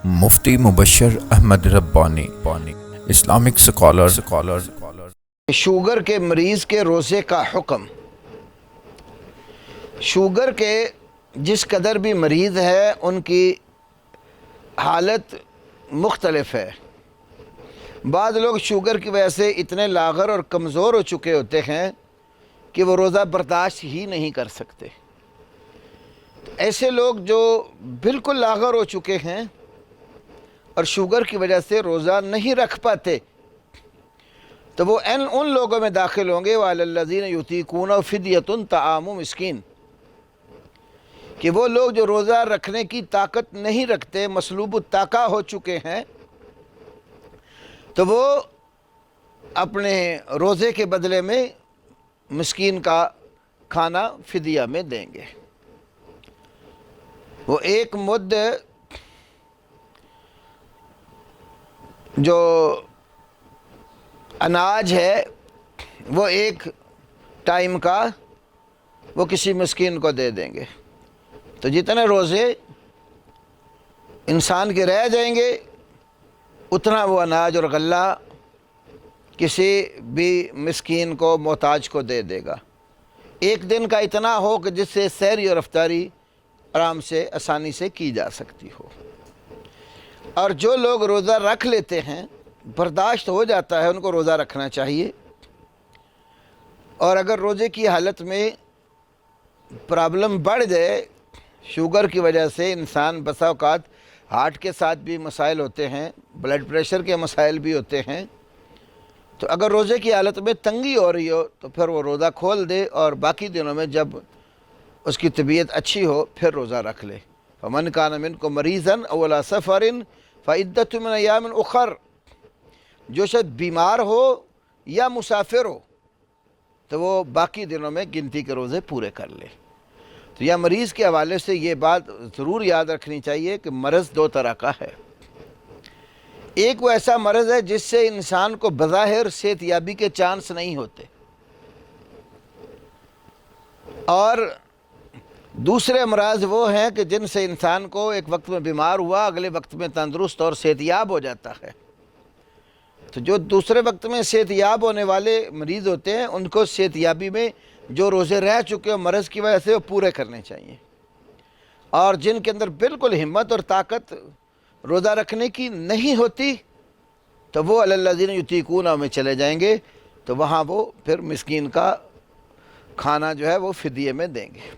مفتی مبشر احمد ربانی Islamic scholar sugar کے مریض کے روزے کا حکم۔ شوگر کے جس قدر بھی مریض ہے ان کی حالت مختلف ہے۔ بعض لوگ شوگر کی وجہ سے اتنے لاغر اور کمزور ہو چکے ہوتے ہیں کہ وہ روزہ برداشت ہی نہیں کر سکتے۔ ایسے لوگ جو بالکل لاغر ہو چکے ہیں اور شوگر کی وجہ سے روزہ نہیں رکھ پاتے تو وہ ان لوگوں میں داخل ہوں گے وَعَلَى الَّذِينَ يُطِيقُونَهُ فِدْيَةٌ طَعَامُ مسکین، کہ وہ لوگ جو روزہ رکھنے کی طاقت نہیں رکھتے، مسلوب الطاقہ ہو چکے ہیں، تو وہ اپنے روزے کے بدلے میں مسکین کا کھانا فدیہ میں دیں گے۔ وہ ایک مد جو اناج ہے وہ ایک ٹائم کا وہ کسی مسکین کو دے دیں گے، تو جتنے روزے انسان کے رہ جائیں گے اتنا وہ اناج اور غلہ کسی بھی مسکین کو، محتاج کو دے دے گا۔ ایک دن کا اتنا ہو کہ جس سے سحری اور افطاری آرام سے آسانی سے کی جا سکتی ہو۔ اور جو لوگ روزہ رکھ لیتے ہیں، برداشت ہو جاتا ہے، ان کو روزہ رکھنا چاہیے۔ اور اگر روزے کی حالت میں پرابلم بڑھ جائے، شوگر کی وجہ سے انسان بسا اوقات ہارٹ کے ساتھ بھی مسائل ہوتے ہیں، بلڈ پریشر کے مسائل بھی ہوتے ہیں، تو اگر روزے کی حالت میں تنگی ہو رہی ہو تو پھر وہ روزہ کھول دے اور باقی دنوں میں جب اس کی طبیعت اچھی ہو پھر روزہ رکھ لے۔ فَمَنْ كَانَ مِنْكُمْ مَرِيضًا أَوْ عَلَىٰ سَفَرٍ فَعِدَّةٌ مِّنْ أَيَّامٍ أُخَرَ، جو شخص بیمار ہو یا مسافر ہو تو وہ باقی دنوں میں گنتی کے روزے پورے کر لے۔ تو یا مریض کے حوالے سے یہ بات ضرور یاد رکھنی چاہیے کہ مرض دو طرح کا ہے۔ ایک وہ ایسا مرض ہے جس سے انسان کو بظاہر صحت یابی کے چانس نہیں ہوتے، اور دوسرے امراض وہ ہیں کہ جن سے انسان کو ایک وقت میں بیمار ہوا، اگلے وقت میں تندرست اور صحت یاب ہو جاتا ہے۔ تو جو دوسرے وقت میں صحت یاب ہونے والے مریض ہوتے ہیں ان کو صحت یابی میں جو روزے رہ چکے ہو مرض کی وجہ سے وہ پورے کرنے چاہیے، اور جن کے اندر بالکل ہمت اور طاقت روزہ رکھنے کی نہیں ہوتی تو وہ علی الذین یطیقونہ میں چلے جائیں گے، تو وہاں وہ پھر مسکین کا کھانا جو ہے وہ فدیے میں دیں گے۔